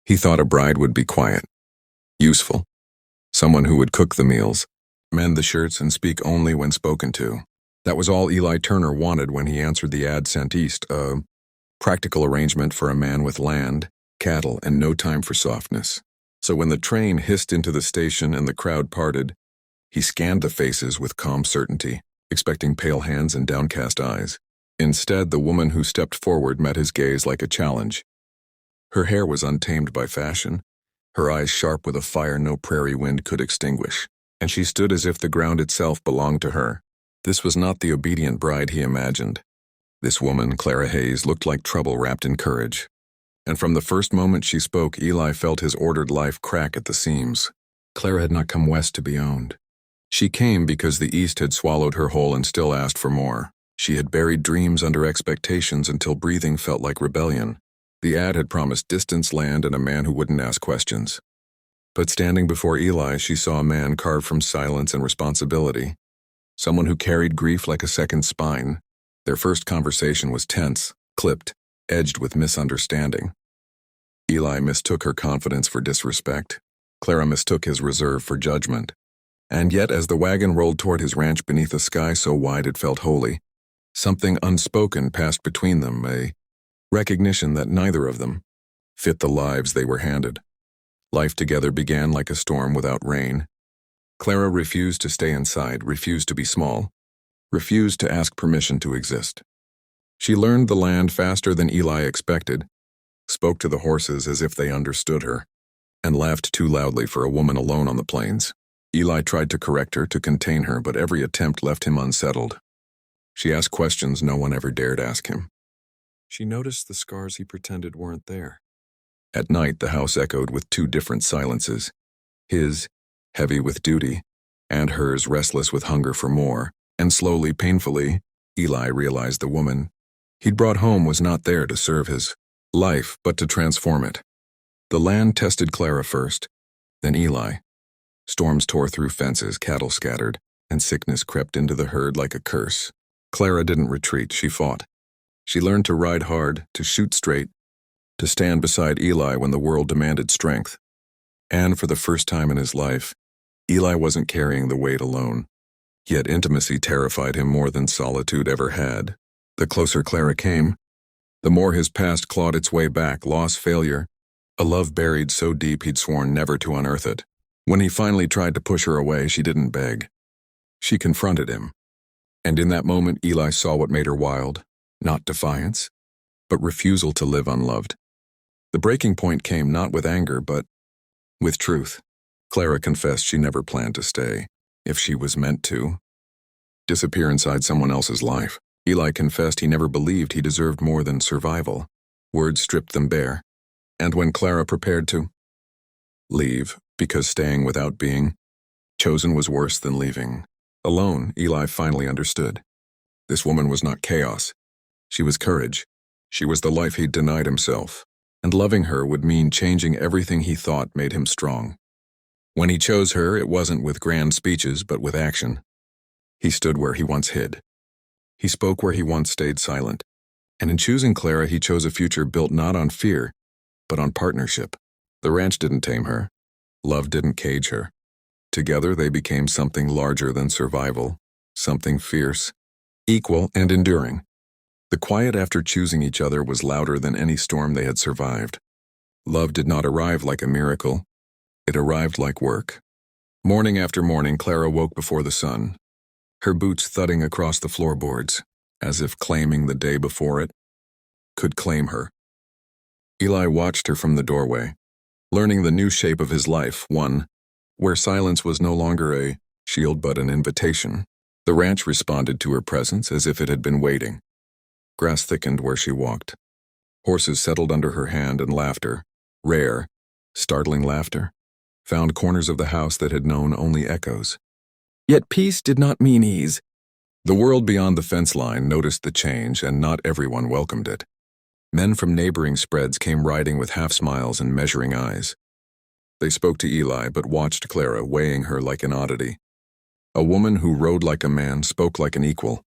He thought a bride would be quiet, useful, someone who would cook the meals, mend the shirts, and speak only when spoken to. That was all Eli Turner wanted when he answered the ad sent east, a practical arrangement for a man with land, cattle, and no time for softness. So when the train hissed into the station and the crowd parted, he scanned the faces with calm certainty, expecting pale hands and downcast eyes. Instead, the woman who stepped forward met his gaze like a challenge. Her hair was untamed by fashion, her eyes sharp with a fire no prairie wind could extinguish, and she stood as if the ground itself belonged to her. This was not the obedient bride he imagined. This woman, Clara Hayes, looked like trouble wrapped in courage. And from the first moment she spoke, Eli felt his ordered life crack at the seams. Clara had not come west to be owned. She came because the East had swallowed her whole and still asked for more. She had buried dreams under expectations until breathing felt like rebellion. The ad had promised distance, land, and a man who wouldn't ask questions. But standing before Eli, she saw a man carved from silence and responsibility. Someone who carried grief like a second spine. Their first conversation was tense, clipped, edged with misunderstanding. Eli mistook her confidence for disrespect. Clara mistook his reserve for judgment. And yet, as the wagon rolled toward his ranch beneath a sky so wide it felt holy, something unspoken passed between them, a recognition that neither of them fit the lives they were handed. Life together began like a storm without rain. Clara refused to stay inside, refused to be small, refused to ask permission to exist. She learned the land faster than Eli expected, spoke to the horses as if they understood her, and laughed too loudly for a woman alone on the plains. Eli tried to correct her, to contain her, but every attempt left him unsettled. She asked questions no one ever dared ask him. She noticed the scars he pretended weren't there. At night, the house echoed with two different silences. His, heavy with duty, and hers, restless with hunger for more. And slowly, painfully, Eli realized the woman he'd brought home was not there to serve his life, but to transform it. The land tested Clara first, then Eli. Storms tore through fences, cattle scattered, and sickness crept into the herd like a curse. Clara didn't retreat, she fought. She learned to ride hard, to shoot straight, to stand beside Eli when the world demanded strength. And for the first time in his life, Eli wasn't carrying the weight alone. Yet intimacy terrified him more than solitude ever had. The closer Clara came, the more his past clawed its way back, loss, failure, a love buried so deep he'd sworn never to unearth it. When he finally tried to push her away, she didn't beg. She confronted him. And in that moment, Eli saw what made her wild. Not defiance, but refusal to live unloved. The breaking point came not with anger, but with truth. Clara confessed she never planned to stay, if she was meant to disappear inside someone else's life. Eli confessed he never believed he deserved more than survival. Words stripped them bare. And when Clara prepared to leave, because staying without being chosen was worse than leaving alone, Eli finally understood. This woman was not chaos. She was courage. She was the life he'd denied himself. And loving her would mean changing everything he thought made him strong. When he chose her, it wasn't with grand speeches, but with action. He stood where he once hid. He spoke where he once stayed silent. And in choosing Clara, he chose a future built not on fear, but on partnership. The ranch didn't tame her. Love didn't cage her. Together, they became something larger than survival, something fierce, equal, and enduring. The quiet after choosing each other was louder than any storm they had survived. Love did not arrive like a miracle. It arrived like work. Morning after morning, Clara woke before the sun, her boots thudding across the floorboards, as if claiming the day before it could claim her. Eli watched her from the doorway, learning the new shape of his life, one where silence was no longer a shield but an invitation. The ranch responded to her presence as if it had been waiting. Grass thickened where she walked. Horses settled under her hand, and laughter, rare, startling laughter, found corners of the house that had known only echoes. Yet peace did not mean ease. The world beyond the fence line noticed the change, and not everyone welcomed it. Men from neighboring spreads came riding with half smiles and measuring eyes. They spoke to Eli, but watched Clara, weighing her like an oddity. A woman who rode like a man, spoke like an equal,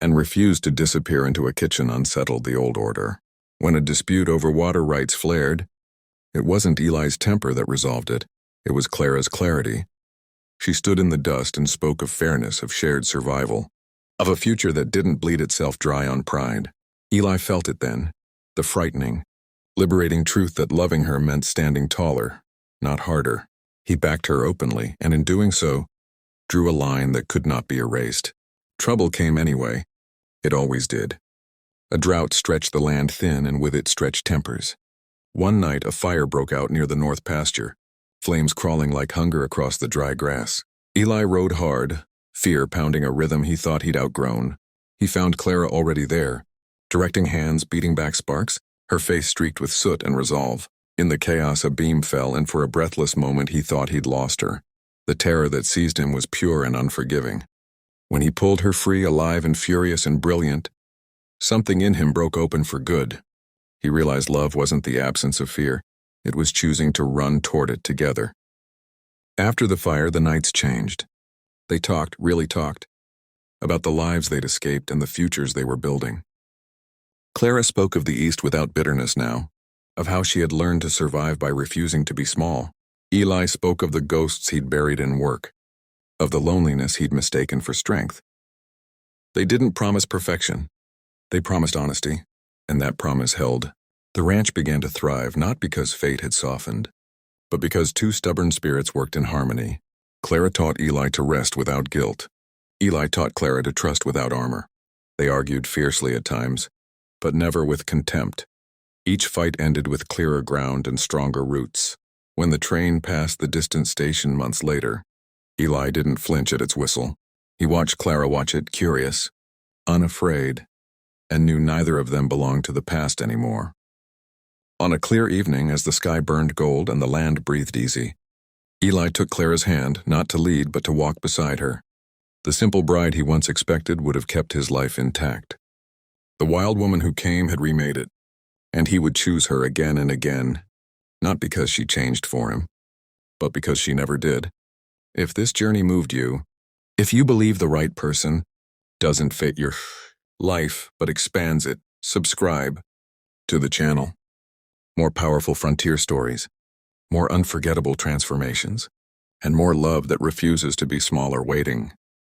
and refused to disappear into a kitchen unsettled the old order. When a dispute over water rights flared, It wasn't Eli's temper that resolved it. It was Clara's clarity. She stood in the dust and spoke of fairness, of shared survival, of a future that didn't bleed itself dry on pride. Eli felt it then, the frightening, liberating truth that loving her meant standing taller, not harder. He backed her openly, and in doing so, drew a line that could not be erased. Trouble came anyway. It always did. A drought stretched the land thin, and with it stretched tempers. One night, a fire broke out near the north pasture, flames crawling like hunger across the dry grass. Eli rode hard, fear pounding a rhythm he thought he'd outgrown. He found Clara already there, directing hands, beating back sparks, her face streaked with soot and resolve. In the chaos, a beam fell, and for a breathless moment he thought he'd lost her. The terror that seized him was pure and unforgiving. When he pulled her free, alive and furious and brilliant, something in him broke open for good. He realized love wasn't the absence of fear. It was choosing to run toward it together. After the fire, the nights changed. They talked, really talked, about the lives they'd escaped and the futures they were building. Clara spoke of the East without bitterness now, of how she had learned to survive by refusing to be small. Eli spoke of the ghosts he'd buried in work, of the loneliness he'd mistaken for strength. They didn't promise perfection. They promised honesty, and that promise held. The ranch began to thrive, not because fate had softened, but because two stubborn spirits worked in harmony. Clara taught Eli to rest without guilt. Eli taught Clara to trust without armor. They argued fiercely at times, but never with contempt. Each fight ended with clearer ground and stronger roots. When the train passed the distant station months later, Eli didn't flinch at its whistle. He watched Clara watch it, curious, unafraid, and knew neither of them belonged to the past anymore. On a clear evening, as the sky burned gold and the land breathed easy, Eli took Clara's hand, not to lead but to walk beside her. The simple bride he once expected would have kept his life intact. The wild woman who came had remade it, and he would choose her again and again, not because she changed for him, but because she never did. If this journey moved you, if you believe the right person doesn't fit your life but expands it, subscribe to the channel. More powerful frontier stories, more unforgettable transformations, and more love that refuses to be small or waiting.